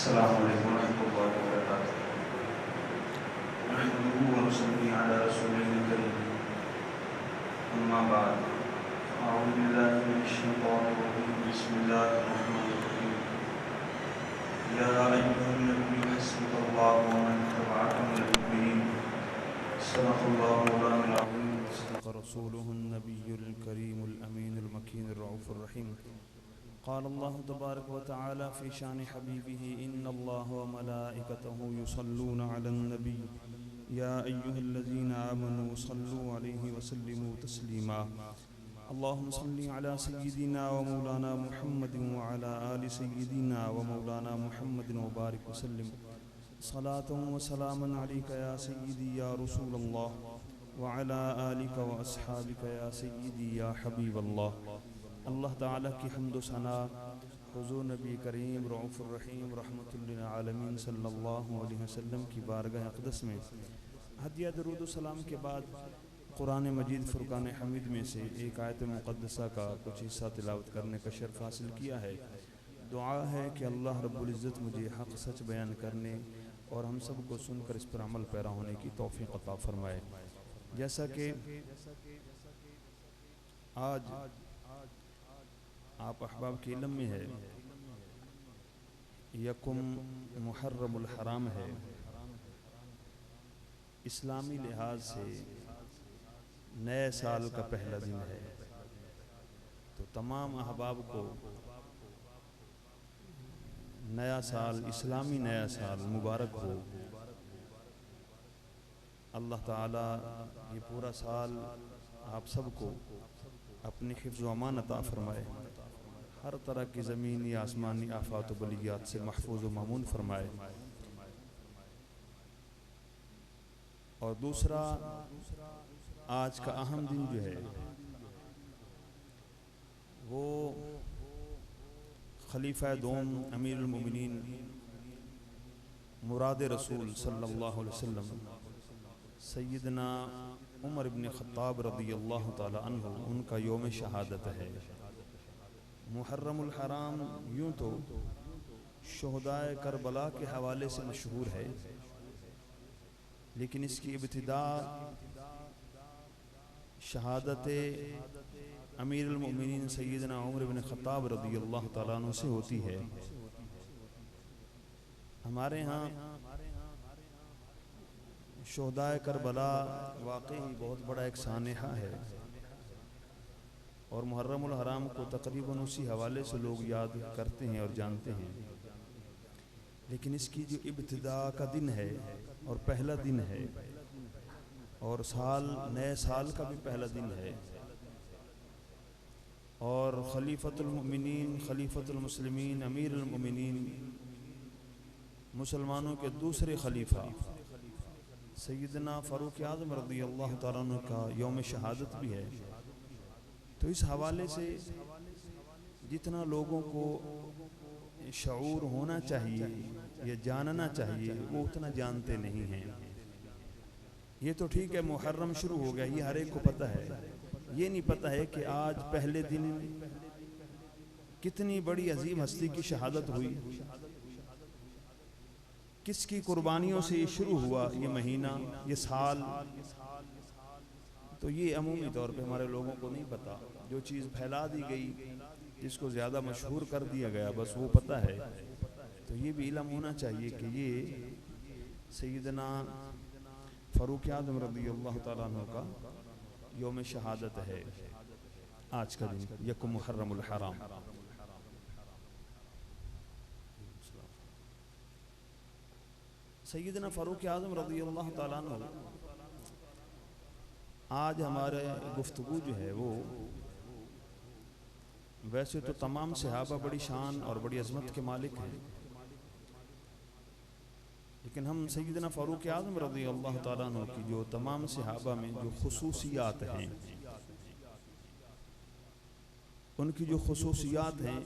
अस्सलामु अलैकुम वरहमतुल्लाहि वबरकातुहू। नहमदुहु व नसल्ली अला रसूलिल करीम। अम्मा बाद। अऊज़ु बिल्लाहि मिनश शैतानिर रजीम। बिस्मिल्लाहिर रहमानिर रहीम। या अय्युहन्नबिय्यु हस्बुकल्लाहु व मन इत्तबअका मिनल मुमिनीन। सदक़ल्लाहु मौलानाल अज़ीम व सदक़ रसूलुहुन नबियुल करीमुल अमीनुल मकीनुर रऊफ़ुर रहीम। क़ाल अल्लाहु तबारक व तआला फ़ी शान हबीबिही इन्नल्लाह व मलाइकतहु युसल्लूना अलन नबी या अय्युहल्लज़ीना आमनू सल्लू अलैहि व सल्लिमू तस्लीमा। अल्लाहुम्मा सल्लि अला सय्यिदिना व मौलाना मुहम्मदिन व अला आलि सय्यिदिना व मौलाना मुहम्मदिन व बारिक व सल्लिम। सलातुन व सलामन अलैका या सय्यिदी या रसूलल्लाह व अला आलिका व अस्हाबिका या सय्यिदी या हबीबल्लाह। अल्लाह ताला की हम्द व सना हुज़ूर नबी करीम रऊफ़ुर रहीम रहमतुल लिल आलमीन सल्लल्लाहु अलैहि वसल्लम की बारगाह अक़दस में हदिया दरूद व सलाम के बाद कुरान मजीद फ़ुरक़ान हमीद में से एक आयत मुक़द्दसा का कुछ हिस्सा तिलावत करने का शर्फ़ हासिल किया है। दुआ है कि अल्लाह रब्बुल इज़्ज़त मुझे हक़ सच बयान करने और हम सब को सुनकर इस पर अमल पैरा होने की तौफ़ीक़ अता फ़रमाए। जैसा कि आज आप अहबाब के इल्म में है, यकुम मुहर्रमुल हराम है। इस्लामी लिहाज से नए साल का पहला दिन है, तो तमाम अहबाब को नया साल, इस्लामी नया साल मुबारक हो। अल्लाह ताला ये पूरा साल आप सबको अपनी हिफ्ज़ व अमान अता फ़रमाए, हर तरह की ज़मीनी आसमानी आफ़ात व बलियात से महफूज़ व मामून फ़रमाए। और दूसरा, आज का अहम दिन जो है वो खलीफा दोम अमीरुल मोमिनीन मुराद रसूल सल्लल्लाहु अलैहि वसल्लम सैयदना उमर इब्न ख़त्ताब रज़ियल्लाहु ताला अन्हु उनका योम शहादत है। मुहर्रमुल हराम यूँ तो शुहदाए करबला के हवाले से मशहूर है, लेकिन इसकी इब्तिदा शहादत अमीरुल मोमिनीन सैयदना उमर इब्न ख़त्ताब रज़ियल्लाहु ताला अन्हु से होती है। हमारे यहाँ शुहदाए करबला वाकई बहुत बड़ा एक सानेहा है और मुहर्रमुल हराम को तकरीबन उसी हवाले से लोग याद करते हैं और जानते हैं। लेकिन इसकी जो इब्तिदा का दिन है और पहला दिन है और साल नए साल का भी पहला दिन है और खलीफतुल मुमिनीन खलीफतुल मुस्लिमीन अमीरुल मोमिनीन मुसलमानों के दूसरे खलीफा सैयदना फ़ारूक आज़म रज़ियल्लाहु ताला अन्हु का यौम शहादत भी है। तो इस हवाले से जितना लोगों को शऊर होना चाहिए या जानना चाहिए वो उतना जानते नहीं हैं। ये तो ठीक है, मुहर्रम शुरू हो गया, ये हर एक को पता है। ये नहीं पता है कि आज पहले दिन कितनी बड़ी अजीम हस्ती की शहादत हुई, किसकी कुर्बानियों से ये शुरू हुआ, ये महीना, ये साल। तो ये अमूमी तौर पे हमारे लोगों को नहीं पता। जो चीज़ फैला दी गई, जिसको ज़्यादा मशहूर कर दिया गया, बस वो पता है। तो ये भी इल्म होना चाहिए कि ये सैयदना फ़ारूक आज़म रज़ियल्लाहु ताला अन्हु का यौम शहादत है आज का दिन, यकुम मुहर्रमुल हराम। सैयदना फ़ारूक आज़म रज़ियल्लाहु ताला अन्हु आज हमारे गुफ्तगू जो है वो वैसे तो तमाम सहाबा बड़ी शान और बड़ी अज़मत के मालिक हैं, लेकिन हम सैयदना फ़ारूक आज़म रज़ियल्लाहु ताला अन्हु की जो तमाम सहाबा में जो खुसूसियात हैं, उनकी जो खुसूसियात हैं,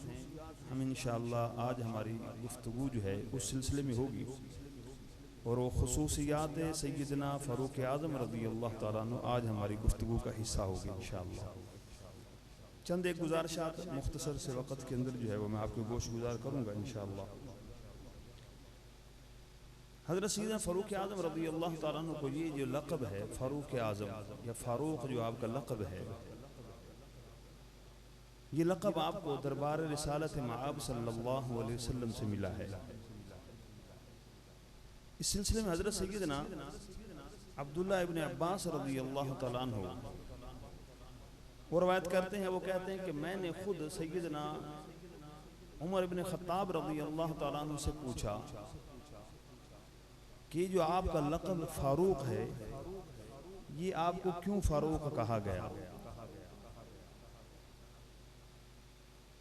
हम इंशाअल्लाह आज हमारी गुफ्तगू जो है उस सिलसिले में होगी। और वो खुसूसियात सैयदना फ़ारूक आज़म रज़ियल्लाहु ताला अन्हु आज हमारी गुफ्तगू का हिस्सा होगी इंशाअल्लाह। चंद एक गुजारिशात मुख्तसर से वक़्त के अंदर जो है वो मैं आपको गोश गुजार करूँगा इंशाअल्लाह। हज़रत सैयदना फ़ारूक आज़म रज़ी अल्लाह ताला अन्हु को ये जो लक़ब है फ़ारूक आज़म या फ़ारूक जो आपका लक़ब है, ये लक़ब आपको दरबार रिसालत मआब सल्लल्लाहु अलैहि वसल्लम से मिला है। इस सिलसिले में हज़रत सैयदना अब्दुल्लाह इब्न अब्बास रज़ी अल्लाह ताला अन्हु वो रवायत करते हैं, वो कहते हैं कि मैंने खुद सैयदना उमर इब्न ख़त्ताब रज़ी अल्लाह ताला अन्हु से पूछा कि जो आपका लक़ब फ़ारूक है ये आपको क्यों फ़ारूक कहा गया?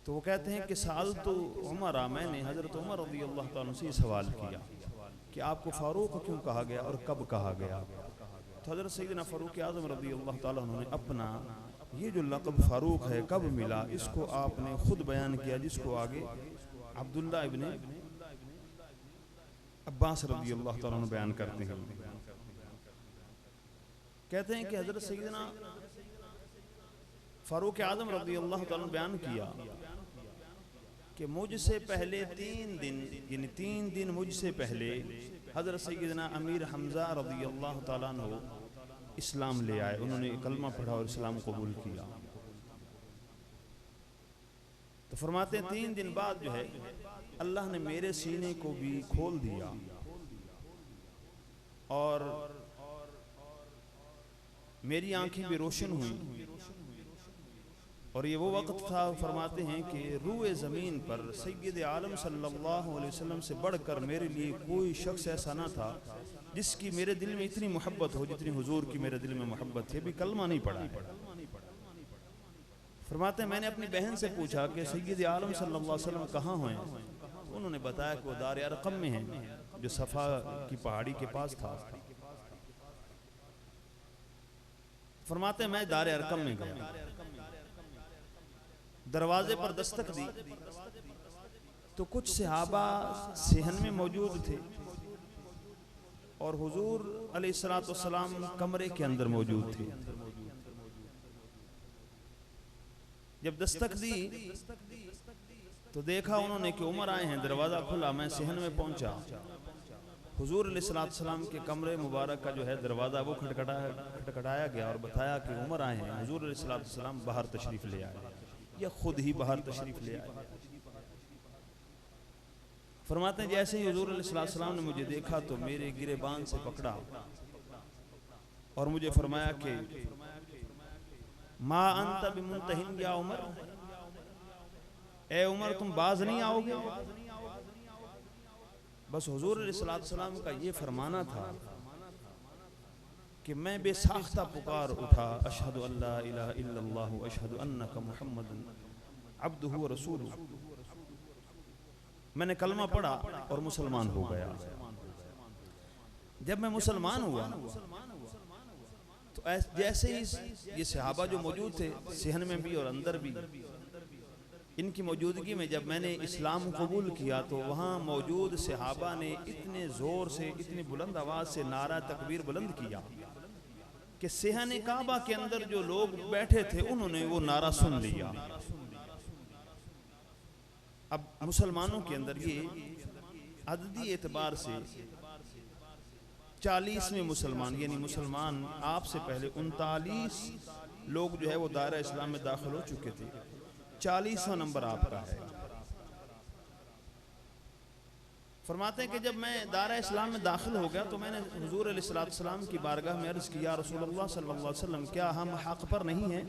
तो वो कहते हैं कि साल तो उमर, मैंने हज़रत उमर रज़ी अल्लाह ताला अन्हु से सवाल किया कि आपको फ़ारूक क्यों कहा गया और कब कहा गया। तो हज़रत सैयदना फ़ारूक आज़म रज़ी अल्लाह ताला अन्हु ने अपना ये जो लक़ब फ़ारूक है कब मिला इसको आपने खुद बयान किया, जिसको आगे अब्दुल्ला इब्न अब्बास रज़ी अल्लाह ताला अन्हु बयान करते हैं। कहते हैं कि हज़रत सैयदना फ़ारूक आज़म रज़ी अल्लाह ताला अन्हु बयान किया कि मुझसे पहले 3 दिन, यानी 3 दिन मुझसे पहले हज़रत सैयदना अमीर हमज़ा रज़ी अल्लाह ताला अन्हु इस्लाम ले आए। उन्होंने कलमा पढ़ा और इस्लाम कबूल किया। तो फरमाते हैं 3 दिन बाद जो है अल्लाह ने मेरे सीने को भी खोल दिया और मेरी आंखें भी रोशन हुई। और ये वो वक्त था, फरमाते हैं कि रूए ज़मीन पर सैयद आलम सल्लल्लाहु अलैहि वसल्लम से बढ़कर मेरे लिए कोई शख्स ऐसा ना था जिसकी मेरे दिल में इतनी मोहब्बत हो जितनी हुजूर की मेरे दिल में मोहब्बत है। भी कलमा नहीं पढ़ा है। फरमाते हैं मैंने अपनी बहन से पूछा कि सैयद आलम सल्लल्लाहु अलैहि वसल्लम कहाँ हैं? तो उन्होंने बताया कि वो दार अरक़म में हैं, जो सफ़ा की पहाड़ी के पास था। फरमाते हैं मैं दार अरक़म में गया, दरवाजे पर दस्तक दी तो कुछ सहाबा सेहन में मौजूद थे और हुजूर अलैहिस्सलातु वस्सलाम कमरे के अंदर मौजूद थे। जब दस्तक दी तो देखा उन्होंने कि उमर आए हैं। दरवाज़ा खुला, मैं सेहन में पहुंचा। हुजूर अलैहिस्सलातु वस्सलाम के कमरे मुबारक का जो है दरवाज़ा वो खटखटाया गया और बताया कि उमर आए हैं। हुजूर अलैहिस्सलातु वस्सलाम बाहर तशरीफ़ ले आए या खुद ही बाहर तशरीफ़ ले आए। फरमाते हैं जैसे ही हुजूर अलैहिस्सलातु वस्सलाम ने मुझे देखा तो मेरे गिरेबान से पकड़ा और मुझे फरमाया कि मा अंत बिमुंतहिन या उमर, ए उमर तुम बाज नहीं आओगे। बस हुजूर अलैहिस्सलातु वस्सलाम का ये फरमाना था कि मैं बेसाख्ता पुकार उठा, अशहदु अल्ला इलाहा इल्लल्लाह व अशहदु अन्नका मुहम्मदन अब्दुहु व रसूलुहु। मैंने कलमा पढ़ा और मुसलमान हो गया। जब मैं मुसलमान हुआ तो जैसे ही ये सहाबा जो मौजूद थे सेहन में भी और अंदर भी, इनकी मौजूदगी में जब मैंने इस्लाम कबूल किया तो वहाँ मौजूद सहाबा ने इतने ज़ोर से, इतनी बुलंद आवाज़ से नारा तकबीर बुलंद किया कि सेहन काबा के अंदर जो लोग बैठे थे उन्होंने वो नारा सुन लिया। अब मुसलमानों के अंदर ये अददी एतबार से 40वें मुसलमान, यानी मुसलमान आपसे पहले 39 लोग जो है वो दायरा इस्लाम में दाखिल हो चुके थे। 40वां नंबर आपका है। फरमाते हैं कि जब मैं दायरा इस्लाम में दाखिल हो गया तो मैंने हुजूर अलैहिस्सलातु वस्सलाम की बारगाह में अर्ज़ किया, रसूलुल्लाह सल्लल्लाहु अलैहि वसल्लम क्या हम हक़ पर नहीं हैं?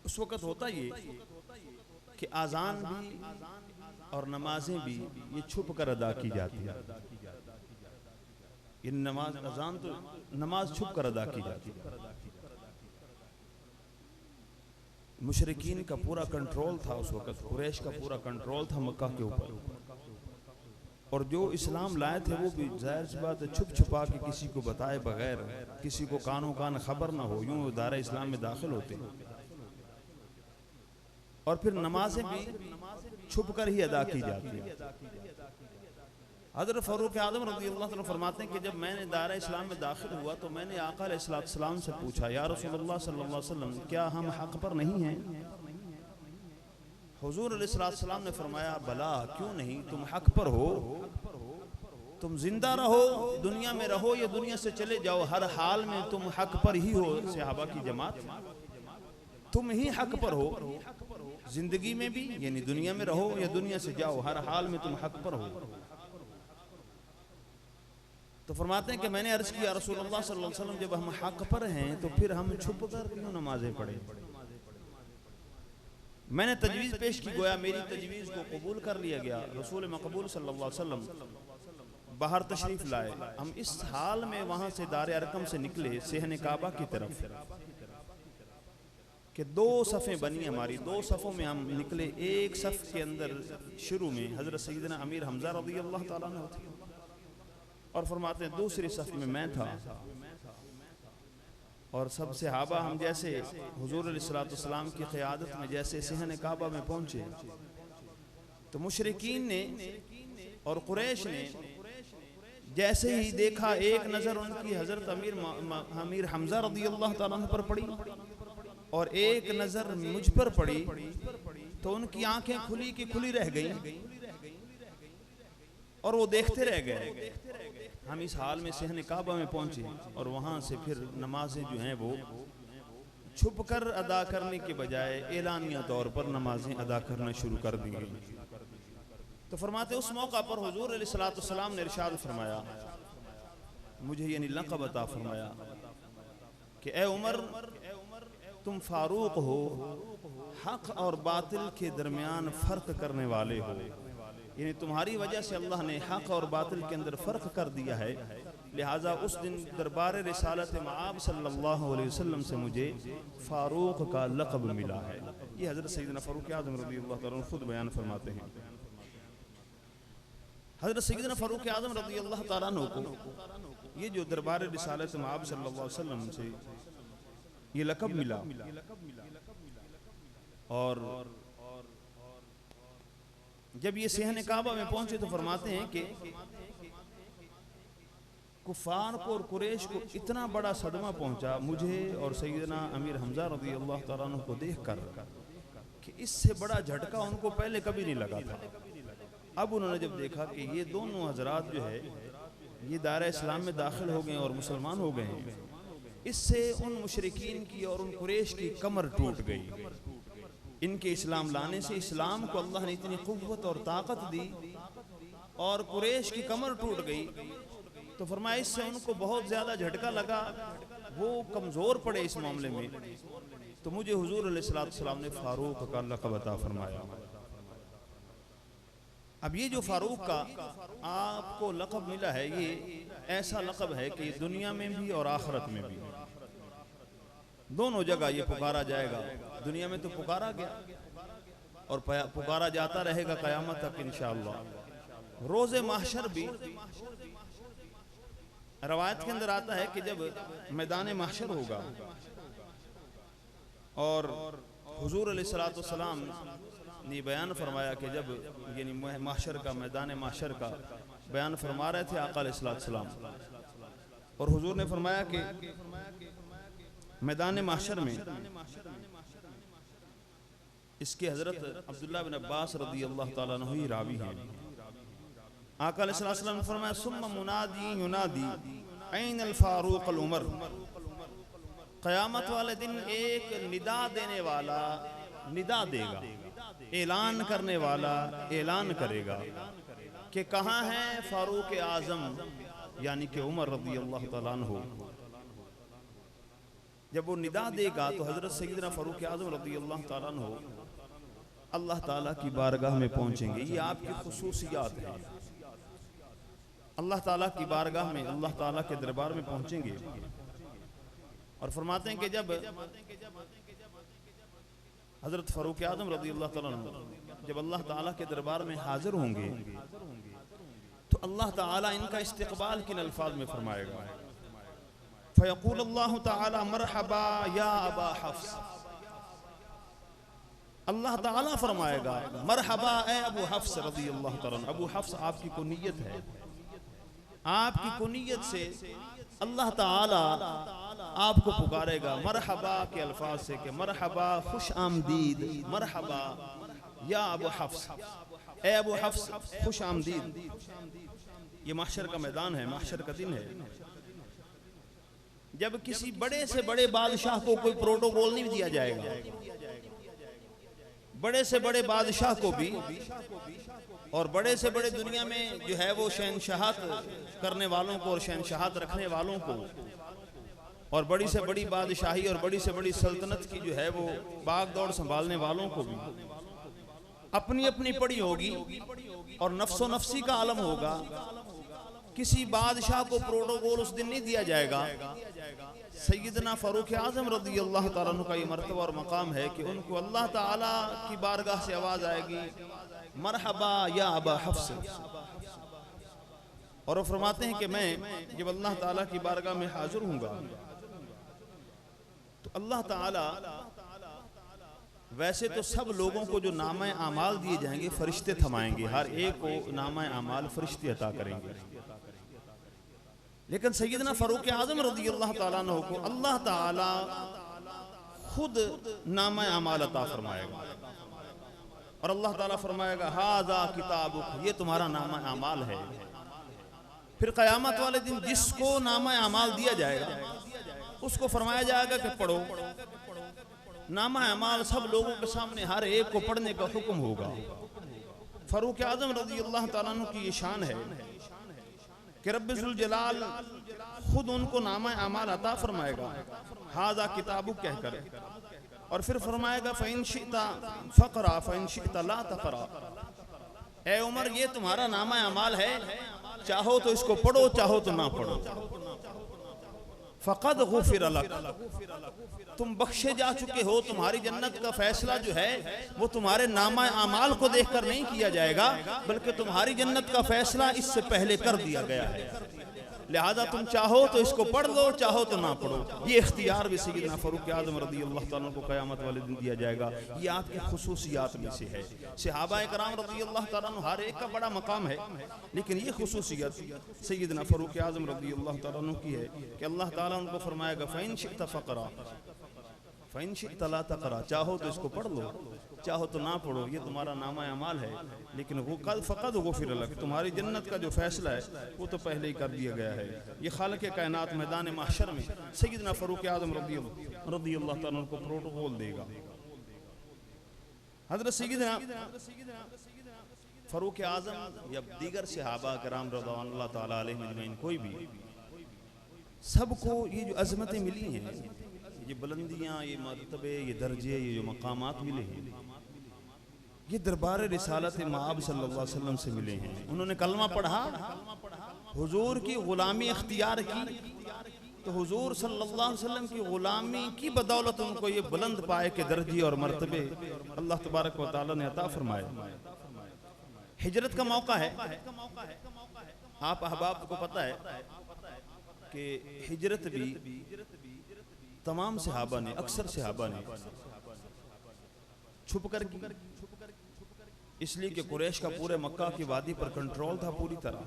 उस वक़्त होता ये कि आज़ान भी और नमाजें भी ये छुप कर अदा की जाती है। ये नमाज, अज़ान तो नमाज छुप कर अदा की जाती है। मुशरिकीन का पूरा कंट्रोल था उस वक़्त, कुरैश का पूरा कंट्रोल था मक्का के ऊपर, और जो इस्लाम लाए थे वो भी ज़ाहिर सी बात है छुप छुपा के किसी को बताए बगैर, किसी को कानो कान खबर ना हो, यूँ दायरा इस्लाम में दाखिल होते हैं। और फिर नमाजें भी छुप कर ही अदा की जाती है। हज़रत फ़ारूक आज़म रज़ियल्लाहु अन्हु फरमाते हैं कि जब मैंने दायरा इस्लाम में दाखिल हुआ तो मैंने आका अलैहिस्सलातु वस्सलाम से पूछा, या रसूलुल्लाह सल्लल्लाहु अलैहि वसल्लम क्या हम हक़ पर नहीं हैं? हुजूर अलैहिस्सलातु वस्सलाम ने फरमाया, बला क्यों नहीं, तुम हक़ पर हो। तुम जिंदा रहो, दुनिया में रहो या दुनिया से चले जाओ, हर हाल में तुम हक पर ही हो। सहाबा की जमात, तुम ही हक पर हो, जिंदगी में भी यानी दुनिया में रहो या दुनिया से जाओ, हर हाल में तुम हक पर हो। तो फरमाते हैं कि मैंने अर्ज किया रसूलुल्लाह सल्लल्लाहु अलैहि वसल्लम, जब हम हक पर हैं तो फिर हम छुप कर क्यों नमाजें पढ़ें? मैंने तजवीज़ पेश की, गोया मेरी तजवीज़ को कबूल कर लिया गया। रसूल मकबूल सल्लल्लाहु अलैहि वसल्लम बाहर तशरीफ लाए। हम इस हाल में वहाँ से दार अरकम से निकले सेहन काबा की तरफ कि 2 सफ़ें बनी हमारी, 2 सफ़ों में हम निकले। एक सफ़ के अंदर शुरू में हज़रत सैयदना अमीर हमज़ा रज़ियल्लाहु ताला अन्हु थे, और फरमाते हैं दूसरी सफ़ में मैं था, और सब सहाबा हम जैसे हुजूर अलैहिस्सलाम की क़यादत में जैसे सेहन काबा में पहुँचे तो मुशरिकीन ने और कुरैश ने जैसे ही देखा, एक नज़र उनकी हज़रत अमीर हमज़ा रज़ियल्लाहु ताला अन्हु पर पड़ी और एक नज़र मुझ पर पड़ी, तो उनकी आंखें खुली की खुली रह गईं और वो देखते रह गए। हम इस हाल में सेहन काबा में पहुंचे और वहां से फिर नमाजें जो हैं वो छुप कर अदा करने के बजाय एलानिया तौर पर नमाजें अदा करना शुरू कर दी गई। तो फरमाते उस मौका पर हुजूर अलैहिस्सलाम ने इरशाद फरमाया, मुझे यानी लक़ब अता फरमाया कि ए उमर, तुम फारूक हो, हक और बातिल के दरमियान फ़र्क करने वाले हो। यानी तुम्हारी वजह से अल्लाह ने हक और बातिल के अंदर फ़र्क कर दिया है, लिहाजा उस दिन दरबार रिसालत मआब सल्लल्लाहु अलैहि वसल्लम से मुझे फ़ारूक का लक़ब मिला है। ये हज़रत सैयदना फ़ारूक आज़म रज़ियल्लाहु ताला अन्हु खुद बयान फरमाते हैं। हज़रत सैयदना फ़ारूक आज़म रज़ियल्लाहु ताला अन्हु को ये जो दरबार रिसालत मआब सल्लल्लाहु अलैहि वसल्लम से ये लक़ब मिला, और जब ये सेहन काबा में पहुंचे तो फरमाते हैं कि कुफार को और कुरैश को इतना बड़ा सदमा पहुंचा मुझे और सैयदना अमीर हमज़ा रज़ियल्लाहु ताला अन्हु को देखकर कि इससे बड़ा झटका उनको पहले कभी नहीं लगा था। अब उन्होंने जब देखा कि ये दोनों हजरात जो है ये दायरा इस्लाम में दाखिल हो गए और मुसलमान हो गए हैं, इससे उन मुशरिकीन की और उन कुरैश की कमर टूट गई। इनके इस्लाम लाने से इस्लाम को अल्लाह ने इतनी क़ुव्वत और ताकत दी और कुरैश की कमर टूट गई। तो फरमाया इससे उनको बहुत ज़्यादा झटका लगा, वो कमज़ोर पड़े इस मामले में। तो मुझे हुजूर अलैहिस्सलाम ने फ़ारूक का लक़ब अता फरमाया। अब ये जो फ़ारूक का आपको लक़ब मिला है, ये ऐसा लक़ब है कि दुनिया में भी और आखिरत में भी दोनों जगह ये पुकारा जाएगा। दुनिया में तो पुकारा गया और पुकारा जाता रहेगा क़यामत तक इंशाअल्लाह। रोज़े महशर भी रवायत के अंदर आता है कि जब मैदान महशर होगा और हुजूर अलैहिस्सलाम ने बयान फरमाया कि जब यानी महशर का मैदान महशर का बयान फरमा रहे थे आका अलैहिस्सलाम, और हुजूर ने फरमाया कि मैदान महशर में इसके हज़रत अब्दुल्लाह बिन अब्बास रज़ियल्लाहु ताला अन्हु ही रावी हैं। आका अलैहिस्सलाम ने फरमाया सुम्मा मुनादी युनादी ऐनल फ़ारूक अल उमर। क़यामत वाले दिन एक निदा देने वाला निदा देगा, ऐलान करने वाला ऐलान करेगा कि कहाँ है फ़ारूक आज़म यानी कि उमर रज़ियल्लाहु ताला अन्हु। जब वो निदा देगा तो हज़रत सैयदना फ़ारूक आज़म रज़ियल्लाहु ताला अन्हु अल्लाह ताला की बारगाह में पहुँचेंगे। ये आपकी खुसूसियात है। अल्लाह ताला की बारगाह में, अल्लाह ताला के दरबार में पहुँचेंगे और फरमाते हैं कि जब हज़रत फ़ारूक आज़म रज़ियल्लाहु ताला अन्हु जब अल्लाह ताला के दरबार में हाजिर होंगे तो अल्लाह ताला इनका इस्तक़बाल किन अल्फाज में फरमाएगा, फ़यक़ूल अल्लाह ताला मरहबा या अबा हफ्स। अल्लाह ताला फरमाएगा मरहबा ए अबू हफ्स रज़ियल्लाहु ताला। अबू हफ्स आपकी कुनियत है, आपकी कुनियत से अल्लाह ताला आपको पुकारेगा मरहबा के अल्फाज से कि मरहबा खुश आमदीद, मरहबा या अबू हफ्स, ए अबू हफ्स खुश आमदीद। ये महशर का मैदान है, महशर का दिन है, जब किसी बड़े से बड़े बादशाह को कोई प्रोटोकॉल नहीं दिया जाएगा। बड़े से बड़े बादशाह को भी और बड़े से बड़े दुनिया में जो है वो शहनशाहत करने वालों को और शहनशाहत रखने वालों को और बड़ी से बड़ी बादशाही और बड़ी से बड़ी सल्तनत की जो है वो बाग दौड़ संभालने वालों को भी अपनी अपनी पड़ी होगी और नफ्सो नफ्सी का आलम होगा। किसी बादशाह को प्रोटोकॉल उस दिन नहीं दिया जाएगा। सैयदना फारूक आजम रज़ी अल्लाह ताला अन्हु का ये मर्तबा और मकाम है कि उनको अल्लाह ताला की बारगाह से आवाज आएगी, मरहबा या अबा हफ्स। और वो फरमाते हैं कि मैं जब अल्लाह ताला की बारगाह में हाजिर हूँगा तो अल्लाह ताला वैसे तो सब लोगों को जो नामा आमाल दिए जाएंगे फरिश्ते थमाएंगे, हर एक को नामा आमाल फरिश्ते अता करेंगे। लेकिन सैयदना फारूक आजम रज़ी अल्लाह ताला अन्हु को अल्लाह ताला खुद नामा आमाल अता फरमाएगा और अल्लाह ताला फरमाएगा हाज़ा किताबुक, ये तुम्हारा नामा आमाल है। फिर क़यामत वाले दिन जिसको नामा आमाल दिया जाएगा उसको फरमाया जाएगा कि पढ़ो। नामा अमाल सब लोगों के सामने हर एक को पढ़ने का हुक्म होगा। फारूक आजम रज़ी अल्लाह ताला अन्हु की ये शान है कि रब्बुल जलाल खुद उनको नामा अमाल अता फरमाएगा हाज़ा किताबुक कहकर, और फिर फरमाएगा फ़इन शिअता फ़क़रा फ़इन शिअता ला तक़रा। ए उमर, ये तुम्हारा नामा अमाल है, चाहो तो इसको पढ़ो चाहो तो ना पढ़ो। फ़क़द गुफ़िर लक, तुम बख्शे जा चुके हो। तुम्हारी जन्नत का फैसला जो है वो तुम्हारे नामा अमाल को देखकर नहीं किया जाएगा, बल्कि तुम्हारी जन्नत का फैसला इससे पहले कर दिया गया है। लिहाजा तुम चाहो तो इसको पढ़ लो, चाहो तो ना पढ़ो। ये इख्तियार भी सैयदना फारूक आज़म रज़ी अल्लाह ताला को क़यामत वाले दिन दिया जाएगा। ये आपकी खुसूसियात में से है। सहाबा कराम रज़ी अल्लाह ताला हर एक का बड़ा मकाम है, लेकिन ये खुसूसियत सैयदना फारूक आज़म रज़ी अल्लाह ताला की है कि अल्लाह ताला उनको फरमाएगा फ़इन शिअता फ़क़रा फ़इन शिअता ला तक़रा, चाहो तो इसको पढ़ लो चाहो तो ना पढ़ो, ये तुम्हारा नामा अमाल है। लेकिन वो कल फ़क़द गुफ़िर लक, तुम्हारी जन्नत का जो फैसला है वो तो पहले ही कर दिया गया है। ये खालिक़ कायनात मैदान महशर में सैयदना फारूक आज़म रज़ी अल्लाह ताला को प्रोटोकॉल देगा। हज़रत सैयदना फारूक आज़म या दीगर सहाबा किराम रज़ियल्लाहु ताला अलैहिम अजमईन, कोई भी, सबको ये जो अज़मतें मिली हैं, ये बुलंदियाँ, ये मर्तबे, ये दर्जे, ये जो मकामात मिले हैं, ये दरबार रिसालत माब सल्लल्लाहु अलैहि वसल्लम से मिले हैं। उन्होंने कलमा पढ़ा, हुजूर की गुलामी इख्तियार की, तो हुजूर सल्लल्लाहु अलैहि वसल्लम की गुलामी की बदौलत उनको ये बुलंद पाए के दर्जे और मर्तबे अल्लाह तबारक व तआला ने अता फरमाए। हिजरत का मौका है। आप अहबाब को पता है कि हिजरत भी तमाम सहाबा ने, अक्सर सहाबा ने छुप कर की, इसलिए कि कुरैश का पूरे मक्का की वादी पर कंट्रोल था पूरी तरह,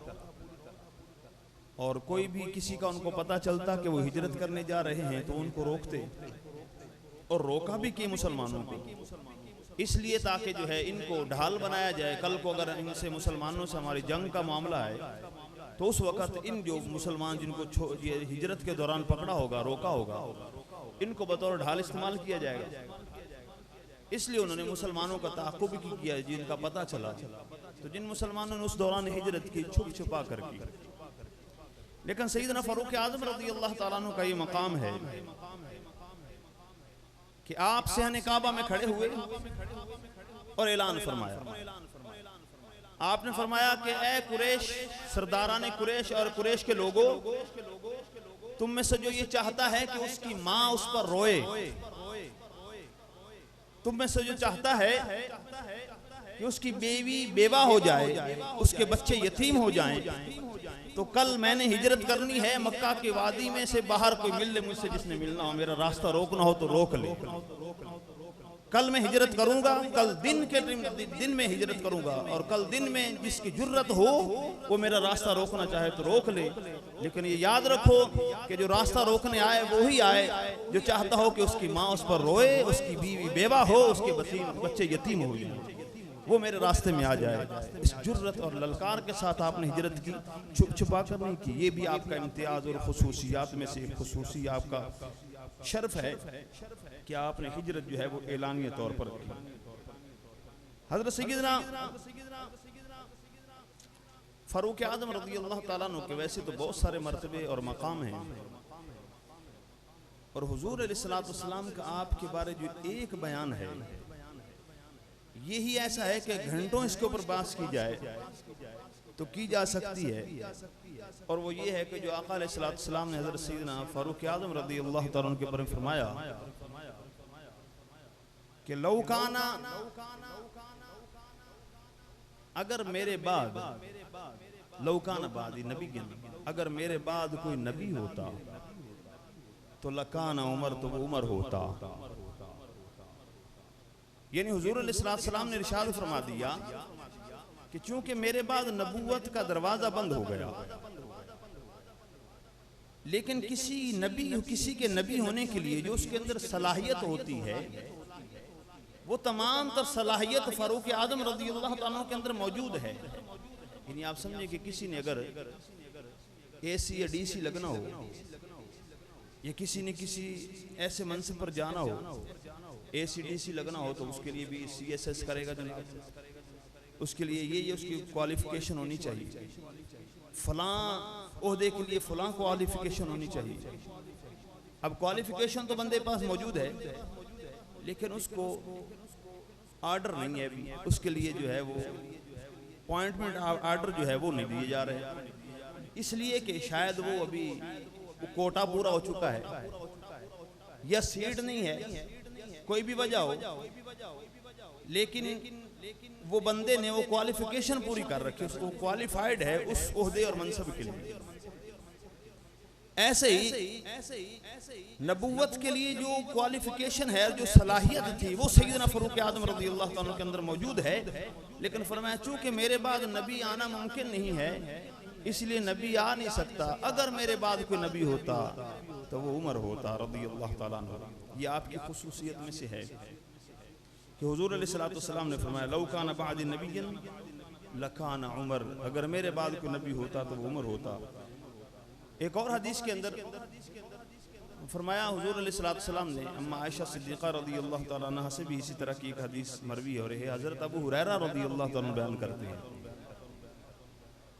और कोई भी किसी का उनको पता चलता कि वो हिजरत करने जा रहे हैं तो उनको रोकते, और रोका भी कि मुसलमानों को, इसलिए ताकि जो है इनको ढाल बनाया जाए। कल को अगर इनसे मुसलमानों से हमारी जंग का मामला है तो उस वक़्त इन जो मुसलमान जिनको हिजरत के दौरान पकड़ा होगा, रोका होगा, इनको बतौर ढाल इस्तेमाल किया जाएगा। इसलिए उन्होंने मुसलमानों का ताक़ुब किया, जिनका पता चला, तो जिन मुसलमानों ने उस दौरान हिजरत की छुप छुपा कर की। लेकिन सैयदना फारूक आज़म रज़ी अल्लाह ताला अन्हु का ये मकाम है कि आप सहने काबा में खड़े हुए और ऐलान फरमाया। आपने फरमाया कि ए कुरैश, सरदाराने कुरैश और कुरैश के लोगों, तुम में से जो ये चाहता है कि उसकी माँ उस पर रोए, तुम में से जो चाहता है कि उसकी बेवी बेवा हो जाए, उसके बच्चे यतीम हो जाएं, तो कल मैंने हिजरत करनी है, मक्का की वादी में से बाहर कोई मिल ले मुझसे, जिसने मिलना हो, मेरा रास्ता रोकना हो तो रोक ले। कल मैं हिजरत करूंगा, कल दिन में हिजरत करूंगा, और कल दिन में जिसकी जुर्रत हो वो मेरा रास्ता रोकना चाहे तो रोक ले। लेकिन ये याद रखो कि जो रास्ता रोकने आए वो ही आए जो चाहता हो कि उसकी माँ उस पर रोए, उसकी बीवी बेवा हो, उसके बच्चे यतीम हो जाए। वो मेरे रास्ते में आ जाए। इस जुर्रत और ललकार के साथ आपने हिजरत की, छुप छुपा कर नहीं की। ये भी आपका इम्तियाज और खुसूसियात में से एक खुसूसी आपका शर्फ है कि आपने हिजरत जो है वो एलानिया तौर पर की। हज़रत सैयदना फारूक आज़म रज़ी अल्लाह ताला अन्हु के वैसे तो बहुत सारे मर्तबे और मकाम हैं, और हुजूर अलैहिस्सलातु वस्सलाम का आपके बारे जो एक बयान है, यही ऐसा है कि घंटों इसके ऊपर बात की जाए तो की जा सकती है। और वो ये है कि जो आका अलैहिस्सलातु वस्सलाम ने हज़रत सैयदना फारूक आज़म रज़ी अल्लाह ताला अन्हु के बारे में फरमाया कि लौकाना, अगर मेरे बाद, लौकाना बादी नबी के, अगर मेरे बाद कोई नबी होता तो लकाना उमर, तो वो उमर होता। यानी हुजूर अलैहिस्सलातु वस्सलाम ने इरशाद फरमा दिया कि चूंकि मेरे बाद नबूवत का दरवाजा बंद हो गया, लेकिन किसी नबी, किसी के नबी होने के लिए जो उसके अंदर सलाहियत होती है, वो तमाम तर सलाहियत फारूक आज़म रज़ी अल्लाह ताला के अंदर मौजूद है। यानी आप समझे कि किसी ने अगर AC या DC लगना हो, या किसी ने किसी ऐसे मनसब पर जाना हो, AC DC लगना हो, तो उसके लिए भी CSS करेगा जनाब, उसके लिए ये उसकी क्वालिफिकेशन होनी चाहिए, फलां ओहदे के लिए फलां क्वालिफिकेशन होनी चाहिए। अब क्वालिफिकेशन तो बंदे पास मौजूद है, लेकिन उसको आर्डर नहीं है, उसके लिए जो है वो अपॉइंटमेंट आर्डर जो है वो नहीं दिए जा रहे, इसलिए कि शायद वो अभी वो कोटा पूरा हो चुका है या सीट नहीं है, कोई भी वजह हो, लेकिन वो बंदे ने वो क्वालिफिकेशन पूरी कर रखी, उसको क्वालिफाइड है उस ओहदे और मनसब के लिए। ऐसे ही नबूवत के लिए जो क्वालिफिकेशन है, जो सलाहियत थी, वो सैयदना फारूक आज़म रज़ी अल्लाह ताला के अंदर मौजूद है। लेकिन फरमाया चूंकि मेरे बाद नबी आना मुमकिन नहीं है, इसलिए नबी आ नहीं सकता। अगर मेरे बाद कोई नबी होता तो वो उमर होता रज़ी अल्लाह ताला अन्हु। ये आपकी खुसूसियत में से है कि हुजूर अलैहिस्सलातु वस्सलाम ने फरमाया लौ काना बादी नबिय्यन लकाना उमर, अगर मेरे बाद कोई नबी होता तो वो उमर होता। एक और हदीस के अंदर फरमाया हुजूर अलैहिस्सलातु वस्सलाम ने, अम्मा आयशा सिद्दीक़ा रज़ी अल्लाह ताला अन्हा से भी इसी तरह की एक हदीस मरवी हो रही है, हज़रत अबू हुरैरा रज़ी अल्लाह ताला अन्हु बयान करते हैं,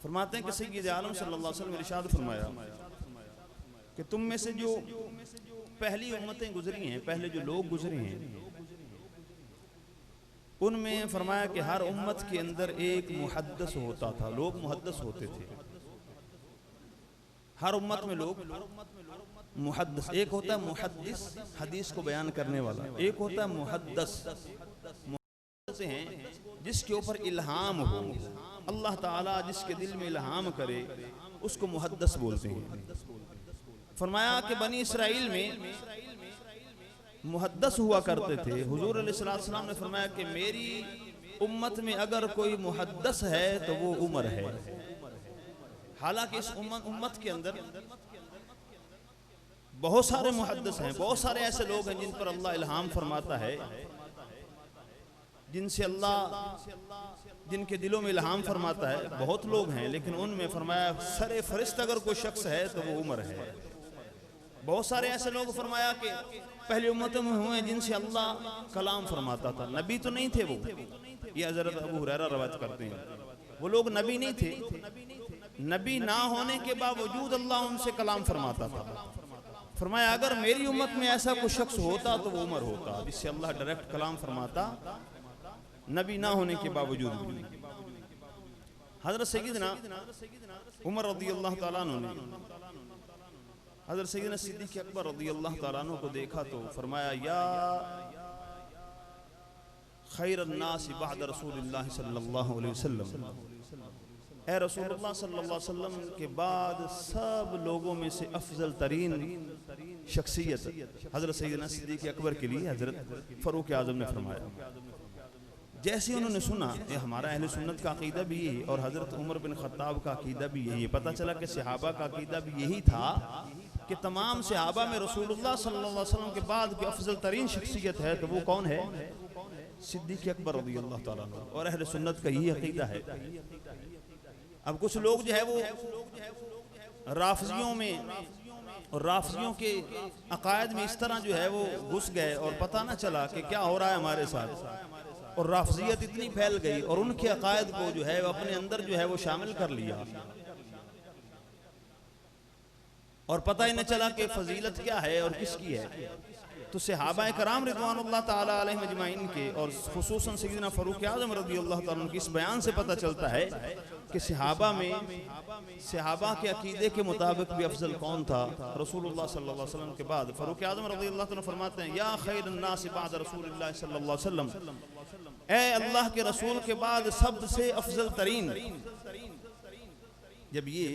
फरमाते हैं कि सय्यद आलम सल्लल्लाहु अलैहि वसल्लम ने इरशाद फरमाया कि तुम में से जो पहली उम्मतें गुजरी हैं, पहले जो लोग गुजरे हैं, उनमें फरमाया कि हर उम्मत के अंदर एक मुहद्दिस होता था, लोग मुहद्दिस होते थे। हर उम्मत में लोग मुहद्दिस, एक होता है मुहद्दिस हदीस को बयान करने वाला, एक होता है मुहद्दिस, मुहद्दिस हैं जिसके ऊपर इल्हाम हो, अल्लाह ताला जिसके दिल में इल्हाम करे उसको मुहद्दिस बोलते हैं। फरमाया कि बनी इसराइल में मुहद्दिस हुआ करते थे। हुजूर अलैहिस्सलातु वस्सलाम ने फरमाया कि मेरी उम्मत में अगर कोई मुहद्दिस है तो वो उमर है। हालांकि इस उम्मत के अंदर बहुत सारे मुहद्दिस हैं, बहुत सारे ऐसे लोग हैं जिन पर अल्लाह इल्हाम फरमाता है, जिनसे अल्लाह जिनके दिलों में इल्हाम फरमाता है, बहुत लोग हैं, लेकिन उनमें फरमाया सरे फरिश्त अगर कोई शख्स है तो वो उमर है। बहुत सारे ऐसे लोग फरमाया कि पहली उम्मतों में हुए जिनसे अल्लाह कलाम फरमाता था, नबी तो नहीं थे वो, ये हज़रत अबू हुरैरा रवायत करते हैं, वो लोग नबी नहीं थे, नबी ना होने के बावजूद अल्लाह उनसे कलाम फरमाता था। फरमाया अगर मेरी उम्मत में ऐसा कोई शख्स होता तो वो उमर होता, जिससे अल्लाह डायरेक्ट कलाम फरमाता नबी ना होने के बावजूद भी। हज़रत सैयदना उमर रज़ी अल्लाह ताला अन्हु ने हज़रत सैयदना सिद्दीक़ अकबर रज़ी अल्लाह ताला अन्हु को देखा तो फरमाया या खैरन नास बअद रसूलिल्लाह सल्लल्लाहु अलैहि वसल्लम, ए रसूलुल्लाह सल्लल्लाहु अलैहि वसल्लम के बाद सब लोगों में से अफजल तरीन शख्सियत हज़रत सैयदना सिद्दीक़ अकबर के लिए हज़रत फ़ारूक आज़म ने फरमाया। जैसे उन्होंने सुना, ये हमारा अहले सुन्नत का अकीदा भी यही और हज़रत उमर बिन ख़त्ताब का अकीदा भी यही है। पता चला कि सहाबा का अकीदा भी यही था कि तमाम सहाबा में रसूलुल्लाह सल्लल्लाहु अलैहि वसल्लम के बाद कोई अफजल तरीन शख्सियत है तो वो कौन है? सिद्दीक़ अकबर रज़ियल्लाहु ताला अन्हु, और अहले सुन्नत का यही अकीदा है। अब कुछ लोग जो है वो राफजियों में और राफजियों के अकायद में इस तरह जो है वो घुस गए और पता ना चला कि क्या हो रहा है हमारे साथ, और राफजियत इतनी फैल गई और उनके अकायद को जो है अपने अंदर जो है वो शामिल कर लिया, और पता ही न चला कि फजीलत क्या है और किसकी है। तो सहाबा कराम रिज़वानुल्लाह ताला अलैहिम अजमाइन के और खुसूसन सय्यदना फ़ारूक आज़म रज़ियल्लाहु ताला अन्हु के इस बयान से पता चलता है कि सहाबा के अकीदे के मुताबिक भी अफजल कौन था? रसूलुल्लाह सल्लल्लाहु अलैहि वसल्लम के बाद फ़ारूक आज़म रज़ियल्लाहु ताला फरमाते हैं, या खैरुन नास बाद रसूलिल्लाह सल्लल्लाहु अलैहि वसल्लम, ए अल्लाह के रसूल के बाद सबसे अफजल तरीन। जब ये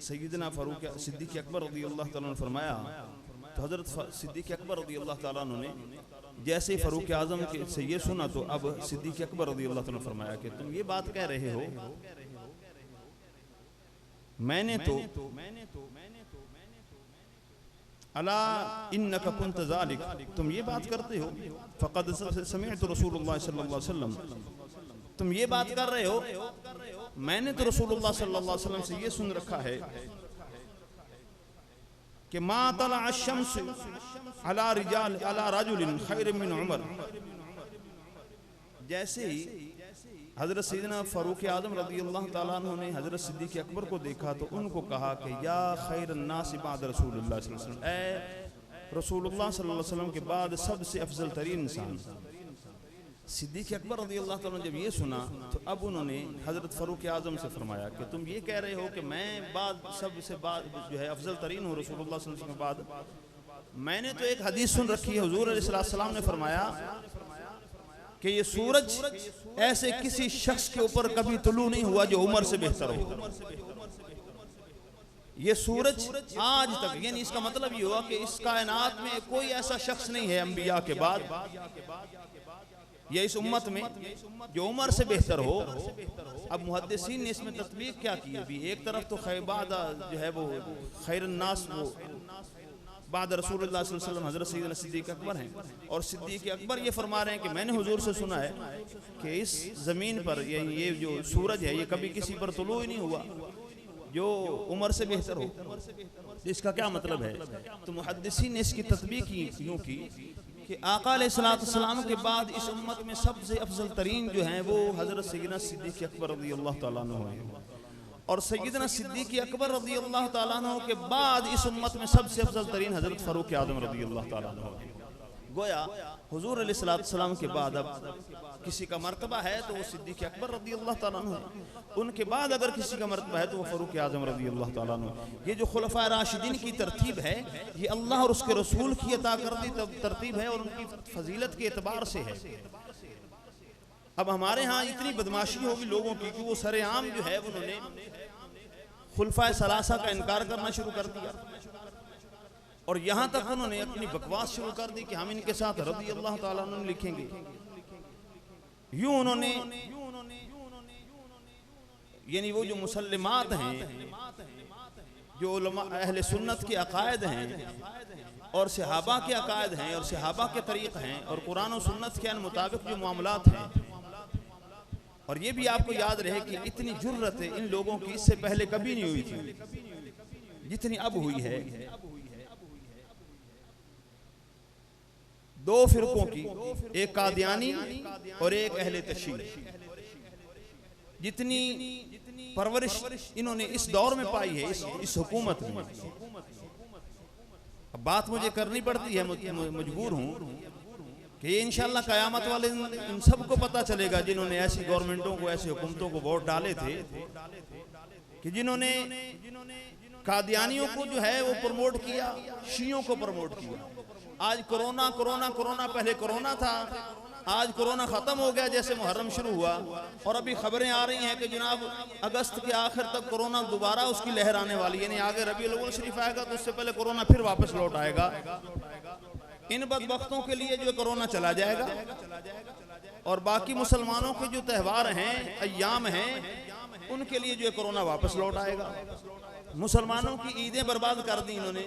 सय्यदना फ़ारूक सिद्दीक़ अकबर रज़ियल्लाहु ताला ने फरमाया, तो हज़रत सिद्दीक़ अकबर रज़ियल्लाहु ताला अन्हु ने जैसे फ़ारूक आज़म के से ये सुना, तो अब सिद्दीक़ अकबर रज़ियल्लाहु ताला ने फरमाया कि तुम ये बात कह रहे हो, मैंने तो अला इन्नका कुन्त ज़ालिक, तुम ये बात करते हो, फ़क़द समिअतु रसूलुल्लाह सल्लल्लाहु अलैहि वसल्लम, तुम ये बात कर रहे हो, मैंने तो रसूलुल्लाह सल्लल्लाहु अलैहि वसल्लम से ये सुन रखा है कि मा तला अश-शम्स अला रिजाल अला रजुलिन खैर मिन उमर। जैसे ही हजरत सैयदना फ़ारूक आज़म रज़ियल्लाहु ताला अन्हु ने हजरत सिद्दीक़ अकबर को देखा तो उनको कहा कि या खैरुन नास बाद रसूलुल्लाह सल्लल्लाहु अलैहि वसल्लम, ए रसूलुल्लाह सल्लल्लाहु अलैहि वसल्लम के बाद सबसे अफजल तरीन इंसान। सिद्दीक़ अकबर रज़ियल्लाहु ताला जब ये सुना तो अब उन्होंने हजरत फ़ारूक आज़म से फरमाया कि तुम ये कह रहे हो कि मैं बाद सबसे बाद जो है अफजल तरीन हूँ रसूलुल्लाह सल्लल्लाहु अलैहि वसल्लम के बाद। मैंने तो एक हदीस सुन रखी है, हुज़ूर अलैहि सलाम ने फरमाया कि ये सूरज ऐसे किसी शख्स के ऊपर कभी तुलू नहीं हुआ जो उमर से बेहतर हो। ये सूरज आज तक, यानी इसका मतलब ये हुआ कि इस कायनात में कोई ऐसा शख्स नहीं है अंबिया के बाद या इस उम्मत में जो उमर से बेहतर हो। अब मुहद्दिसीन ने इसमें तत्वीक क्या की? अभी एक तरफ तो खैबादा जो है वो खैरुन नास वो बाद रसूलुल्लाह सल्लल्लाहु अलैहि वसल्लम हज़रत सय्यदना सिद्दीक़ अकबर हैं, और सिद्दीक़ अकबर ये फरमा रहे हैं कि मैंने हुजूर से सुना है कि इस ज़मीन पर ये जो सूरज है ये कभी किसी पर तुलू ही नहीं हुआ जो उमर से बेहतर हो। इसका क्या मतलब है? तो मुहद्दिसीन ने इसकी तत्वीक यूँ की कि आका अलैहिस्सलाम के बाद इस उम्मत में सबसे अफजल तरीन जो हैं वो हज़रत सय्यदना सिद्दीक़ अकबर रज़ियल्लाहु ताला अन्हु हैं, और सय्यदना सिद्दीक़ अकबर रज़ियल्लाहु ताला अन्हु के बाद इस उम्मत में सबसे अफजल तरीन हज़रत फ़ारूक आज़म रज़ियल्लाहु ताला अन्हु हैं। गोया हुज़ूर अलैहिस्सलाम के बाद अब किसी का मर्तबा है तो वो सिद्दीक़ अकबर रज़ियल्लाहु ताला अन्हु है, उनके बाद अगर किसी का मर्तबा है तो वो फ़ारूक आज़म रज़ियल्लाहु ताला अन्हु। ये जो खुलफ़ाए राशिदीन की तरतीब है ये अल्लाह और उसके रसूल की अता करदी तरतीब है और उनकी फजीलत के एतबार से है। अब हमारे यहाँ इतनी बदमाशी होगी लोगों की कि वो सरेआम जो है उन्होंने खुलफ़ाए सलासा का इनकार करना शुरू कर दिया, और यहाँ तक उन्होंने अपनी बकवास शुरू कर दी कि हम इनके साथ रज़ियल्लाहु ताला अन्हु लिखेंगे। यूं उन्होंने यानी वो जो मुसल्लिमात हैं, जो उलमा अहले सुन्नत के अकायद हैं और सहाबा के अकायद हैं और सहाबा के तरीक़ हैं और कुरान और सुन्नत के मुताबिक जो मामलात हैं, और ये भी आपको याद रहे कि इतनी जुर्रत है इन लोगों की इससे पहले कभी नहीं हुई थी जितनी अब हुई है। दो फिरकों की, एक कादियानी और एक अहले तशय्युअ, जितनी परवरिश इन्होंने इस दौर में पाई है इस हुकूमत में। अब बात मुझे करनी पड़ती है, मजबूर हूँ कि ये इंशाअल्लाह क़यामत वाले इन सबको पता चलेगा जिन्होंने ऐसी गवर्नमेंटों को, ऐसी हुकूमतों को वोट डाले थे कि जिन्होंने कादियानियों को जो है वो प्रमोट किया, शियों को प्रमोट किया। आज कोरोना कोरोना कोरोना, पहले कोरोना था, आज कोरोना खत्म हो गया जैसे मुहर्रम शुरू हुआ, और अभी खबरें आ रही हैं कि जनाब अगस्त के आखिर तक कोरोना दोबारा उसकी लहर आने वाली है, यानी आगे रबीउल अव्वल शरीफ आएगा तो उससे पहले कोरोना फिर वापस लौट आएगा। इन बदबख्तों के लिए जो कोरोना चला जाएगा और बाकी मुसलमानों के जो त्यौहार हैं, अय्याम हैं, उनके लिए जो कोरोना वापस लौट आएगा। मुसलमानों की ईदें बर्बाद कर दी इन्होंने।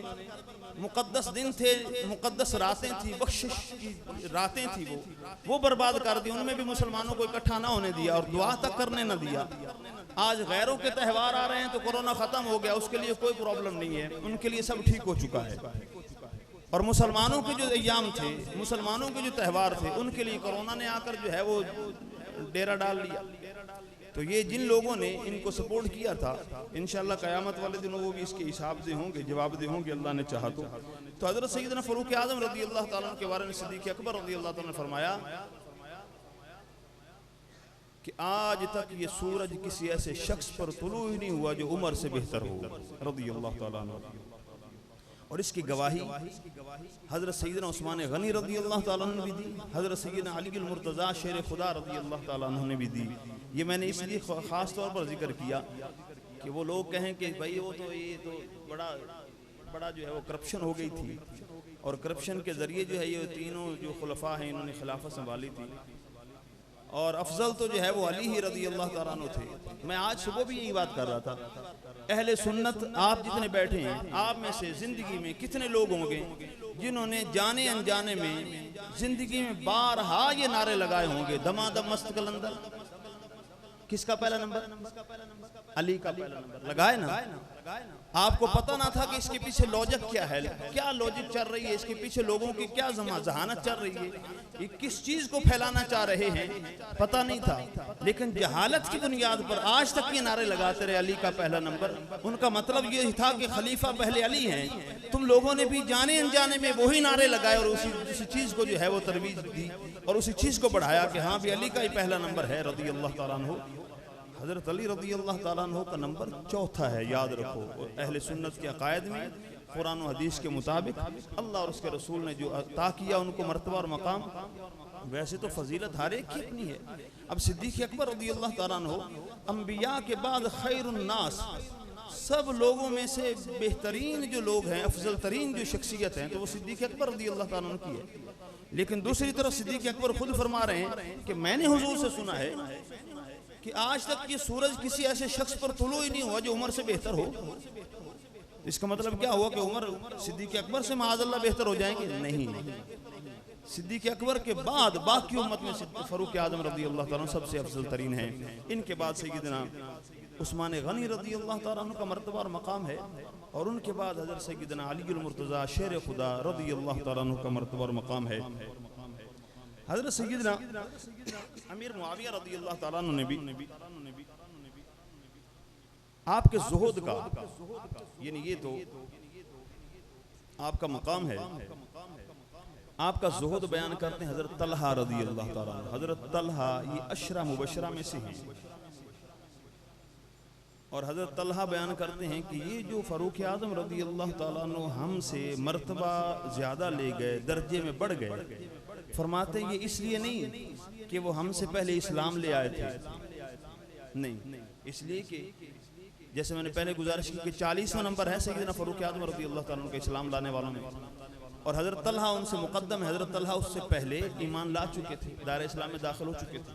मुकद्दस दिन थे, मुकद्दस रातें थी, बख्शिश की रातें थी, वो बर्बाद कर दी। उनमें भी मुसलमानों को इकट्ठा ना होने दिया और दुआ तक करने ना दिया। आज गैरों के त्यौहार आ रहे हैं तो कोरोना खत्म हो गया, उसके लिए कोई प्रॉब्लम नहीं है, उनके लिए सब ठीक हो चुका है। और मुसलमानों के जो अय्याम थे, मुसलमानों के जो त्यौहार थे, उनके लिए कोरोना ने आकर जो है वो डेरा डाल लिया। तो ये जिन लोगों ने इनको सपोर्ट किया था, इंशाअल्लाह क़यामत वाले दिनों वो भी इसके हिसाब दे होंगे, जवाब दे होंगे, अल्लाह ने चाहा तो। हज़रत सैयदना फ़ारूक आज़म रज़ी अल्लाह ताला के बारे में सिद्दीक़ अकबर रज़ी अल्लाह ताला ने फरमाया कि आज तक ये सूरज किसी ऐसे शख्स पर तुलू ही नहीं हुआ जो उमर से बेहतर हो, रज़ी अल्लाह ताला अन्हु। और इसकी गवाही हज़रत सैयदना उस्मान गनी रज़ी अल्लाह ताला अन्हु ने भी दी, हज़रत सैयदना अली अल मुर्तज़ा शेर खुदा रज़ी अल्लाह ताला अन्हु ने भी दी। ये मैंने इसलिए ख़ास तौर पर जिक्र किया कि वो लोग कहें कि भाई वो तो ये तो बड़ा जो है वो करप्शन हो गई थी, और करप्शन के ज़रिए जो है ये तीनों जो खुलफा हैं इन्होंने खिलाफत संभाली थी, और अफजल तो जो है वो अली ही रज़ी अल्लाह ताला अन्हु थे। मैं आज सुबह भी यही बात कर रहा था, अहले सुन्नत आप जितने बैठे हैं, आप में से जिंदगी में कितने लोग होंगे जिन्होंने जाने अनजाने में जिंदगी में बारहा ये नारे लगाए होंगे, दमादम मस्त कलंदर। किसका पहला नंबर? अली का पहला नंबर लगाए ना। आपको पता ना था कि इसके पीछे लॉजिक क्या है, क्या लॉजिक चल रही है, इसके पीछे लोगों की क्या जहानत चल रही है, ये किस चीज को फैलाना चाह रहे हैं, पता नहीं था। लेकिन जहालत की बुनियाद पर आज तक ये नारे लगाते रहे, अली का पहला नंबर। उनका मतलब ये था कि खलीफा पहले अली हैं। तुम लोगों ने भी जाने अनजाने में वही नारे लगाए और उसी चीज को जो है वो तरवीज दी और उसी चीज को बढ़ाया कि हाँ भी अली का ही पहला नंबर है रज़ी अल्लाह ताला अन्हु। हज़रत अली रज़ी अल्लाह ताला अन्हु का नंबर चौथा है, याद रखो। अहले सुन्नत के अकायद में कुरान और हदीस के मुताबिक अल्लाह और उसके रसूल ने जो अता किया उनको मर्तबा और मकाम, वैसे तो फजीलत हर एक की अपनी है। अब सिद्दीक़ अकबर रज़ी अल्लाह ताला अन्हु अंबिया के बाद खैरुन नास, सब लोगों में से बेहतरीन जो लोग हैं, अफजल तरीन जो शख्सियत हैं, तो वो सिद्दीक़ अकबर रज़ी अल्लाह ताला अन्हु की है। लेकिन दूसरी तरफ सिद्दीक़ अकबर खुद फरमा रहे हैं कि मैंने हुजूर से सुना है कि आज तक ये सूरज किसी ऐसे शख्स पर तुलू ही नहीं हुआ जो उमर से बेहतर हो। इसका मतलब क्या हुआ कि उमर सिद्दीक़ अकबर से माअज़ल्लाह बेहतर हो जाएंगे? नहीं, सिद्दीक़ अकबर के बाद बाकी उम्मत में फ़ारूक आज़म रज़ी अल्लाह ताला सबसे अफजल तरीन है। इनके बाद सैयदना उस्मान गनी रज़ी अल्लाह ताला अन्हु का मर्तबा और मकाम है, और उनके बाद हज़रत सैयदना अली अल मुर्तज़ा शेर खुदा रज़ी अल्लाह ताला अन्हु का मर्तबा और मकाम है। हज़रत सैयदना अमीर मुआविया रज़ी अल्लाह ताला अन्हु ने भी आपके ज़ुहद का, यानी ये तो आपका मकाम है, आपका ज़ुहद बयान करते हैं हज़रत तलहा रज़ी अल्लाह ताला अन्हु। हज़रत तलहा ये अशरा मुबशरा में से हैं, और हज़रत तलहा बयान करते हैं कि ये जो फ़ारूक आज़म रज़ी अल्लाह ताला अन्हु हमसे मर्तबा ज़्यादा ले गए, दर्जे में बढ़ गए, फरमाते ये इसलिए नहीं कि वो हमसे पहले इस्लाम ले आए थे, नहीं, इसलिए कि जैसे मैंने पहले गुजारिश की कि 40वां नंबर है सैयदना फ़ारूक आज़म रज़ी अल्लाह ताला अन्हु के इस्लाम लाने वालों में, और हज़रत तलहा उनसे मुक़द्दम है। हज़रत तलहा उससे पहले ईमान ला चुके थे, दायरे इस्लाम में दाखिल हो चुके थे।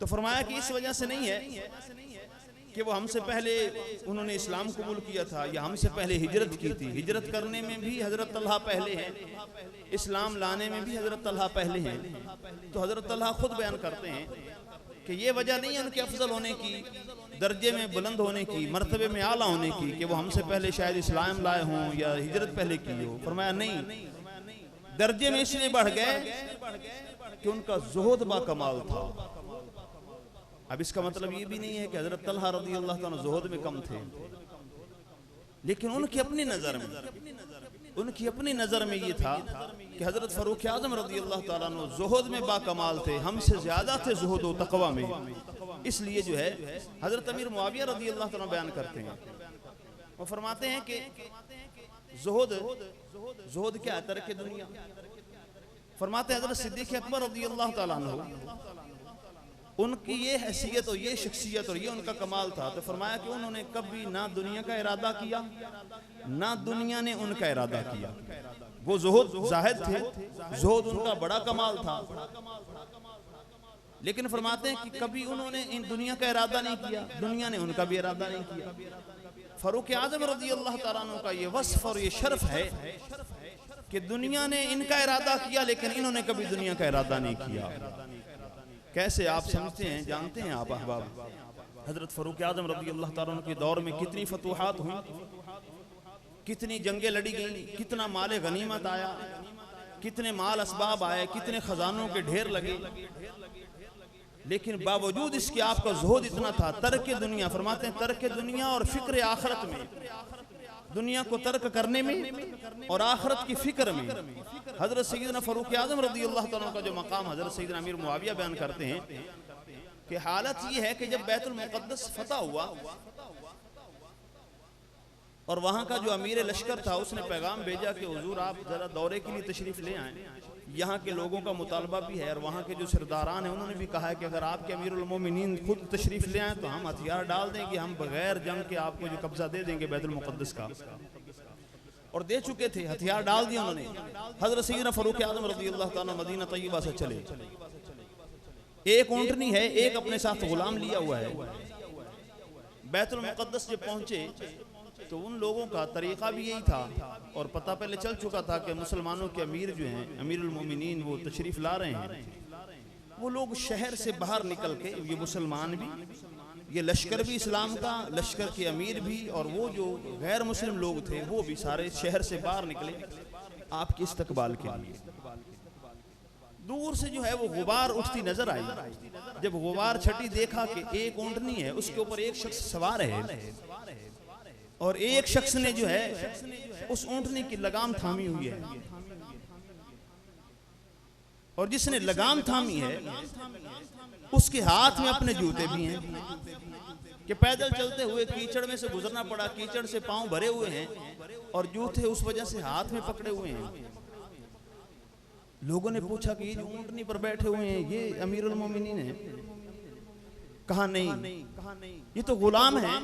तो फरमाया कि इस वजह से नहीं है कि वो हमसे पहले उन्होंने इस्लाम कबूल किया था या हमसे पहले हिजरत की थी। हिजरत करने में भी हज़रत तलहा पहले हैं, इस्लाम लाने में भी हज़रत तलहा पहले हैं। तो हज़रत तलहा खुद बयान करते हैं कि ये वजह नहीं है उनके अफजल होने की, दर्जे में बुलंद होने की, मर्तबे में आला होने की कि वो हमसे पहले शायद इस्लाम लाए हों या हिजरत पहले की हो। फरमाया नहीं, दर्जे में इसलिए बढ़ गए कि उनका ज़ुहद बा कमाल था। अब इसका मतलब ये भी नहीं है कि हज़रत तलहा रज़ी अल्लाह ताला ज़ुहद में कम थे, लेकिन उनकी अपनी नज़र में ये था कि हज़रत फ़ारूक आज़म रज़ी अल्लाह ताला अन्हु ज़ुहद में बाकमाल थे, हमसे ज़्यादा थे ज़ुहद व तक़वा में। इसलिए जो है हज़रत अमीर मुआविया रज़ी अल्लाह ताला बयान करते हैं, वो फरमाते हैं कि ज़ुहद क्या है? तर्क दुनिया। फरमाते हैं हज़रत सिद्दीक़ अकबर रज़ी अल्लाह ताला अन्हु उनकी ये हैसियत और ये शख्सियत और ये उनका कमाल था, तो फरमाया कि उन्होंने कभी ना दुनिया का इरादा किया ना दुनिया ने उनका इरादा किया। वो ज़ुहद ज़ाहिद थे, ज़ुहद उनका बड़ा कमाल था, लेकिन फरमाते हैं कि कभी उन्होंने इन दुनिया का इरादा नहीं किया, दुनिया ने उनका भी इरादा नहीं किया। फारूक आजम रज़ी अल्लाह तआला अन्हु का ये वस्फ और ये शर्फ है कि दुनिया ने इनका इरादा किया लेकिन इन्होंने कभी दुनिया का इरादा नहीं किया। कैसे आप समझते हैं, जानते हैं आप अहबाब, हजरत फारूक आजम रज़ी अल्लाह तआला अन्हु के दौर में कितनी फतूहात हुई, कितनी जंगें लड़ी गई, कितना माल गनीमत आया, कितने माल असबाब आए, कितने खजानों के ढेर लगे, लेकिन बावजूद इसके आपका ज़ुहद इतना था, तर्क दुनिया, फरमाते हैं तर्क दुनिया और फिक्र आखरत में, दुनिया को तर्क करने में और आखरत की फिक्र में हजरत सैयदना फारूक आजम रज़ी अल्लाह तआला का जो मकाम हजरत सैयदना अमीर मुआविया बयान करते हैं कि हालत ये है कि जब बैतुल मुक़द्दस फतह हुआ और वहाँ का जो अमीर लश्कर था उसने पैगाम भेजा कि हुजूर आप ज़रा दौरे के लिए तशरीफ़ ले आएँ, यहाँ के लोगों का मुतालबा भी है और वहाँ के जो सरदारान हैं उन्होंने भी कहा है कि अगर आपके अमीरुल मोमिनीन खुद तशरीफ़ ले आएँ तो हम हथियार डाल देंगे, हम बगैर जंग के आपको जो कब्जा दे देंगे बैतुल मुक़द्दस का। और दे चुके थे, हथियार डाल दिए उन्होंने। हज़रत सैयदना फारूक आज़म रज़ी अल्लाह तआला मदीना तय्यबा से चले, एक ऊँटनी है, एक अपने साथ गुलाम लिया हुआ है। बैतुल मुक़द्दस जब पहुँचे तो उन लोगों का तरीक़ा भी यही था और पता पहले चल चुका था कि मुसलमानों के अमीर जो हैं, अमीरुल मोमिनीन, वो तशरीफ़ ला रहे हैं। वो लोग शहर से बाहर निकल के, ये मुसलमान भी, ये लश्कर भी इस्लाम का, लश्कर के अमीर भी और वो जो गैर मुस्लिम लोग थे वो भी सारे शहर से बाहर निकले आपके इस्तकबाल के लिए। दूर से जो है वो गुबार उठती नजर आई। जब गुबार छटी देखा कि एक ऊँटनी है, उसके ऊपर एक शख्स सवार है और एक शख्स ने जो है उस ऊँटनी की लगाम थामी हुई है, और जिसने लगाम थामी है उसके हाथ में अपने जूते भी हैं कि पैदल चलते हुए कीचड़ में से गुजरना पड़ा, कीचड़ से पांव भरे हुए हैं और जूते उस वजह से हाथ में पकड़े हुए हैं। लोगों ने पूछा कि ये जो ऊँटनी पर बैठे हुए हैं ये अमीरुल मोमिनीन है? कहा नहीं, ये तो गुलाम है।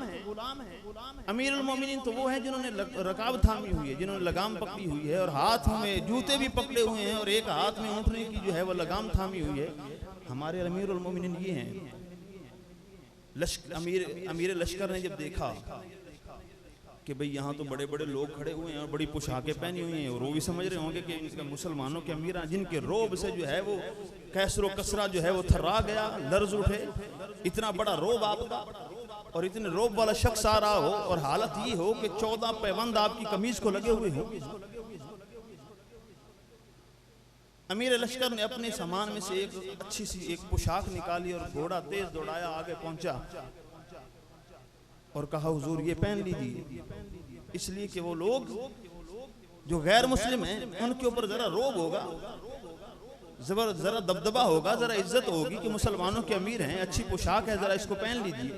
अमीरुल मोमिनीन तो वो है जिन्होंने रकाब थामी हुई है, जिन्होंने लगाम पकड़ी हुई है और हाथ में जूते भी पकड़े हुए हैं और एक हाथ में ऊँटनी की जो है वो लगाम थामी हुई है। हमारे अमीरुल मोमिनीन ये हैं। अमीर लश्कर ने जब देखा कि भाई यहाँ तो बड़े बड़े लोग खड़े हुए हैं और बड़ी पोशाकें पहनी हुई हैं और वो भी समझ रहे होंगे कि इनके मुसलमानों के अमीर जिनके रोब से जो है वो कैसरो कसरा जो है वो थर्रा गया, लर्ज उठे, इतना बड़ा रोब आपका और इतने रोब वाला शख्स आ रहा हो और हालत ये हो कि 14 पैबंद आपकी कमीज को लगे हुए हो। अमीर लश्कर ने अपने सामान में से एक अच्छी सी एक पोशाक निकाली और घोड़ा तेज दौड़ाया, आगे पहुंचा और कहा हुजूर ये पहन लीजिए, इसलिए कि वो लोग जो गैर मुस्लिम हैं उनके ऊपर जरा रोब होगा, जरा दबदबा होगा, जरा इज्जत होगी कि मुसलमानों के अमीर हैं, अच्छी पोशाक है, जरा इसको पहन लीजिए।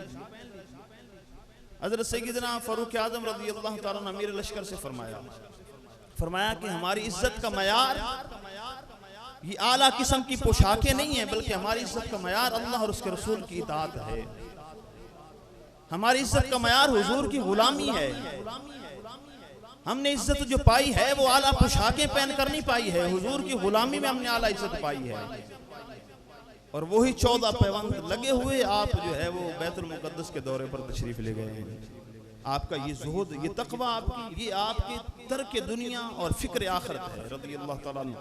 हज़रत सैयदना फारूक आज़म रज़ी अल्लाह तआला अन्हु अमीर लश्कर से फरमाया कि हमारी इज्जत का मयार ये आला किस्म की पोशाकें नहीं है, बल्कि हमारी इज्जत का मयार अल्लाह और उसके रसूल की इताअत है। हमारी इज्जत का मयार हुजूर की गुलामी है। हमने इज्जत जो पाई है वो आला पोशाकें पहन कर नहीं पाई है, हुजूर की गुलामी में हमने आला इज्जत पाई है। और वही 14 पैबंद लगे हुए आप जो है वो बैतुल मुक़द्दस के दौरे पर तशरीफ ले गए हैं। आपका ये ज़ुहद, ये तक़वा, आपकी ये आपके तर्क दुनिया और फिक्र आखिरत है रज़ी अल्लाह तआला अन्हु।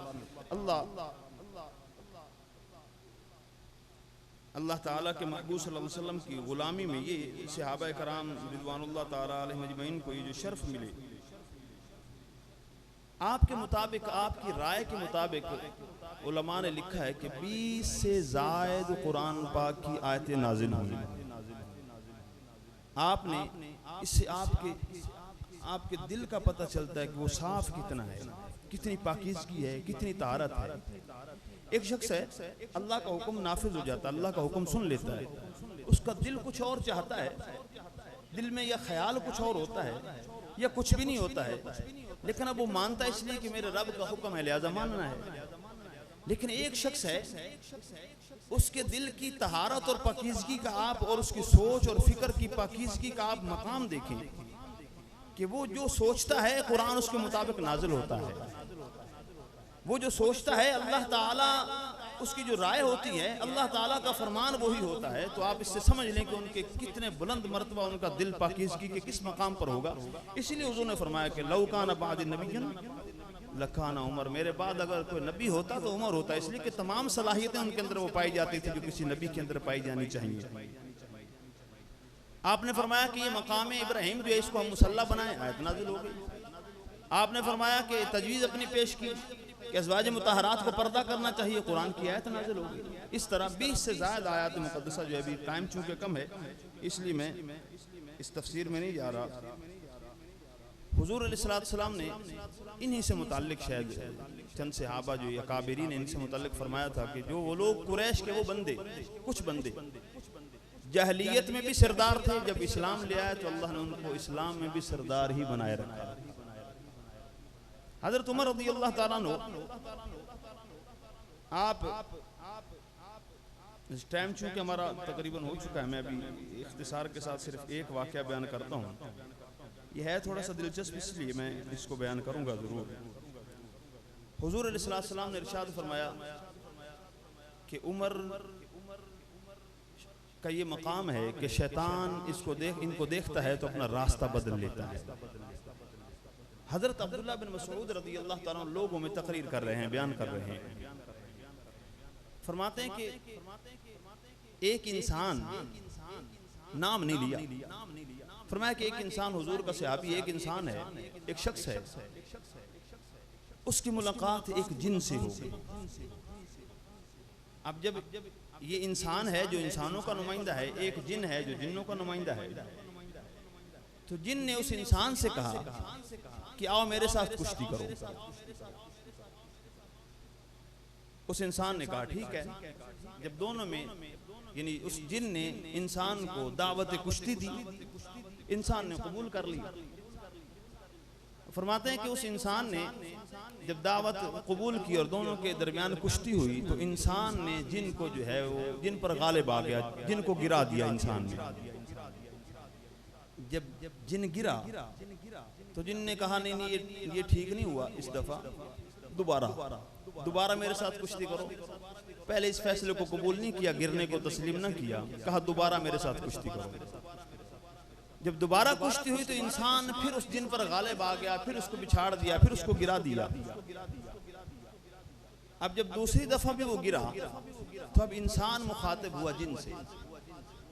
अल्लाह ताला के महबूब सल्लल्लाहु अलैहि वसल्लम की ग़ुलामी में ये सहाबा कराम रिज़वानुल्लाह ताला अलैहिम अजमईन को ये जो शर्फ मिले, आपके मुताबिक, आपकी राय के मुताबिक उलमा ने लिखा है कि 20 से ज़ायद कुरान पाक की आयतें नाज़िल हुई। आपने इससे आपके दिल का पता चलता है कि वो साफ कितना है, कितनी पाकीज़गी है, कितनी तारत है। एक शख्स है, अल्लाह का हुक्म नाफिज हो जाता है, अल्लाह का हुक्म सुन लेता है, उसका दिल कुछ और चाहता है, दिल में या ख्याल कुछ और होता है या कुछ भी नहीं होता है, लेकिन अब वो मानता है इसलिए कि मेरे रब का हुक्म है लिहाजा मानना है। लेकिन एक शख्स है, उसके दिल की तहारत और पाकीज़गी का आप और उसकी सोच और फिक्र की पाकीज़गी का आप मकाम देखें कि वो जो सोचता है कुरान उसके मुताबिक नाजिल होता है। वो जो सोचता है अल्लाह ताला उसकी जो राय होती है अल्लाह ताला का फरमान वही होता है। तो आप इससे समझ लें कि उनके कितने बुलंद मर्तबा उनका दिल पाकीज़गी के किस मकाम पर होगा। इसीलिए हुज़ूर ने फरमाया कि लौ कान बादी नबिय्युन लकाना उमर, मेरे बाद अगर कोई नबी होता तो उमर होता। इसलिए कि तमाम सलाहियतें उनके अंदर वो पाई जाती थी जो किसी नबी के अंदर पाई जानी चाहिए। आपने फरमाया कि ये मकाम इब्राहिम जो है इसको हम मुसल्ला बनाए, आयत नाज़िल हो गई। आपने फरमाया कि तजवीज़ अपनी पेश की कि अज़वाज मुतहरात को पर्दा करना चाहिए, कुरान की आयत नाज़िल हो गई। इस तरह 20 से ज़्यादा आयत मुक़द्दसा जो है, अभी टाइम चूँकि कम है इसलिए मैं इस तफसीर में नहीं जा रहा। हुज़ूर अलैहिस्सलाम ने इन्हीं से मुताल्लिक़ शायद चंद सहाबा जो अकाबिरीन ने इनसे मुताल्लिक़ फरमाया था कि जो वो लोग कुरैश के वो बंदे, कुछ बंदे जहलियत में भी सरदार थे, जब इस्लाम ले आए तो अल्लाह ने उनको इस्लाम में भी सरदार ही बनाए रखा। हज़रत उमर रज़ियल्लाहु ताला अन्हु, आप इस टाइम चूँकि हमारा तकरीबन हो चुका है, मैं अभी इख्तिसार के साथ सिर्फ एक वाक़या बयान करता हूँ। यह है थोड़ा सा दिलचस्प, इसलिए मैं इसको बयान करूँगा ज़रूर। हुज़ूर अलैहिस्सलाम ने इरशाद फरमाया कि उमर का ये मकाम है कि शैतान इनको देखता है तो अपना रास्ता बदल लेता है। हज़रत अब्दुल्लाह बिन मसऊद रज़ियल्लाहु ताला अन्हु लोगों में तकरीर कर रहे हैं, बयान कर रहे हैं। फरमाते हैं कि एक इंसान, नाम नहीं लिया, फरमाया कि एक इंसान, हुजूर का सहाबी, एक इंसान है, एक शख्स है, उसकी मुलाकात एक जिन से हो गई। अब जब ये इंसान है जो इंसानों का नुमाइंदा है, एक जिन है जो जिन्नों का नुमाइंदा है, तो जिन ने उस इंसान से कहा कि आओ मेरे साथ कुश्ती करो। उस इंसान ने कहा ठीक है। जब दोनों में, यानी उस जिन ने इंसान को दावत कुश्ती दी, इंसान ने कबूल कर ली। फरमाते हैं कि उस इंसान ने जब दावत कबूल की और दोनों के दरमियान कुश्ती हुई तो इंसान ने जिन को जो है वो जिन पर गालिब आ गया, जिन को गिरा दिया इंसान ने। जब जिन गिरा तो जिन ने कहा नहीं नहीं ये ठीक नहीं हुआ, इस दफा दोबारा मेरे साथ कुश्ती करो। पहले इस फैसले को कबूल नहीं किया, गिरने को तस्लीम ना किया, कहा दोबारा मेरे साथ कुश्ती करो। जब दोबारा कुश्ती हुई तो इंसान फिर उस जिन पर गालिब आ गया, फिर उसको बिछाड़ दिया, फिर उसको गिरा दिया। अब जब दूसरी दफा भी वो गिरा तो अब इंसान मुखातिब हुआ जिन से,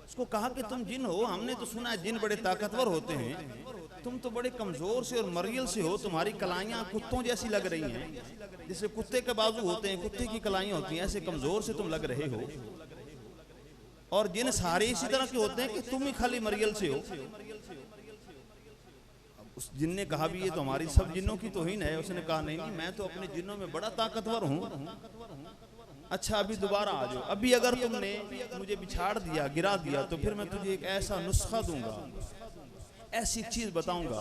उसको कहा कि तुम जिन हो, हमने तो सुना है जिन बड़े ताकतवर होते हैं, तुम तो बड़े कमजोर से और मरियल से हो, तुम्हारी कलाइयाँ कुत्तों जैसी लग रही हैं, जैसे कुत्ते के बाजू होते हैं, कुत्ते की कलाइयाँ होती हैं, ऐसे कमजोर से तुम लग रहे हो। और जिन सारे इसी तरह के होते हैं कि तुम ही खाली मरियल से हो। उस जिन ने कहा भी ये तो हमारी सब जिन्नों की तौहीन है। उसने कहा नहीं नहीं, मैं तो अपने जिन्नों में बड़ा ताकतवर हूँ। अच्छा अभी दोबारा आ जाओ, अभी अगर तुमने मुझे बिछाड़ दिया, गिरा दिया, तो फिर मैं तुझे एक ऐसा नुस्खा दूंगा, ऐसी चीज बताऊंगा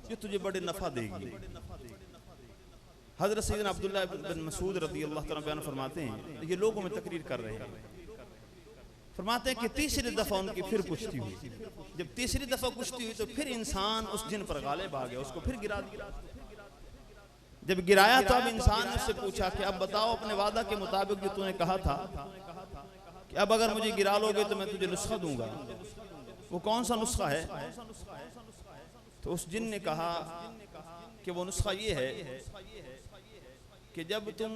जो तुझे बड़े नफा देगी। हजरत सैयदना अब्दुल्लाह बिन मसूद रज़ियल्लाहु ताला बयान फरमाते हैं, ये लोगों में तकरीर कर रहे हैं, फरमाते हैं कि तीसरी दफा उनकी फिर कुश्ती हुई। जब तीसरी दफा कुश्ती हुई तो फिर इंसान उस जिन पर गालिब आ गया, उसको फिर गिरा दिया। जब गिराया तो अब इंसान ने उससे पूछा कि अब बताओ अपने वादा के मुताबिक जो तूने कहा था कि अब अगर मुझे गिरा लोगे तो मैं तुझे नुस्खा दूंगा, वो कौन सा नुस्खा है? तो उस जिन ने कहा कि वो नुस्खा ये है कि जब तुम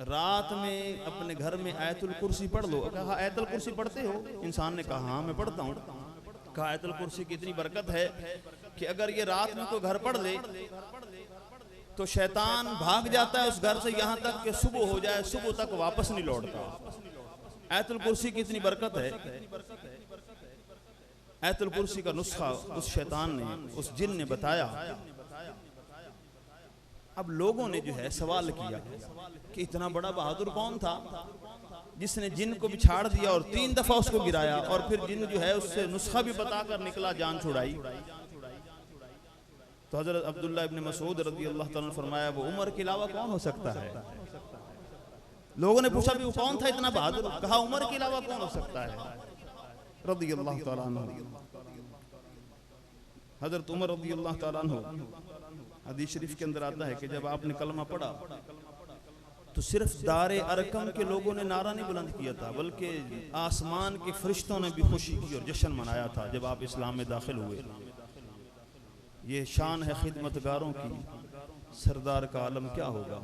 रात में अपने घर में आयतुल कुर्सी पढ़ लो। कहा आयतुल कुर्सी पढ़ते हो? इंसान ने कहा हाँ मैं पढ़ता हूँ। कहा आयतुल कुर्सी की इतनी बरकत है कि अगर ये रात में कोई घर पढ़ ले तो शैतान भाग जाता है उस घर से यहाँ तक कि सुबह हो जाए, सुबह तक वापस नहीं लौटता। आयतुल कुर्सी की इतनी बरकत है। आयतुल कुर्सी का नुस्खा उस शैतान ने, उस जिन ने बताया। अब लोगों ने जो है सवाल किया कि इतना बड़ा बहादुर कौन था जिसने जिन को बिछाड़ दिया और 3 दफा उसको गिराया और फिर जिन जो है उससे नुस्खा भी बताकर निकला, जान छुड़ाई। तो हजरत अब्दुल्लाह इब्न मसूद रज़ियल्लाहु ताला अन्हु फरमाया वो उमर के अलावा कौन हो सकता है? लोगों ने पूछा भी वो कौन था इतना बहादुर? कहा उमर के अलावा कौन हो सकता है रज़ियल्लाहु ताला अन्हु। हजरत उमर रज़ियल्लाहु ताला अन्हु, हदीस शरीफ के अंदर आता है कि जब आपने कलमा पढ़ा तो सिर्फ दारे अरकम के लोगों ने नारा नहीं बुलंद किया था, बल्कि आसमान के फरिश्तों ने भी खुशी की और जश्न मनाया था जब आप इस्लाम में दाखिल हुए। ये शान है खिदमतगारों की, सरदार का आलम क्या होगा।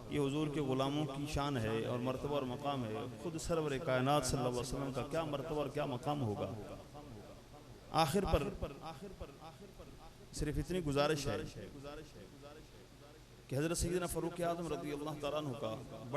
ये हुजूर के ग़ुलामों की शान है और मर्तबा और मकाम है। खुद सरवर कायनात सल्लल्लाहु अलैहि वसल्लम का क्या मर्तबा और क्या मकाम होगा। आखिर पर सिर्फ इतनी गुजारिश है कि हज़रत सैयदना फ़ारूक आज़म रज़ी अल्लाह तआला अन्हु का बड़ा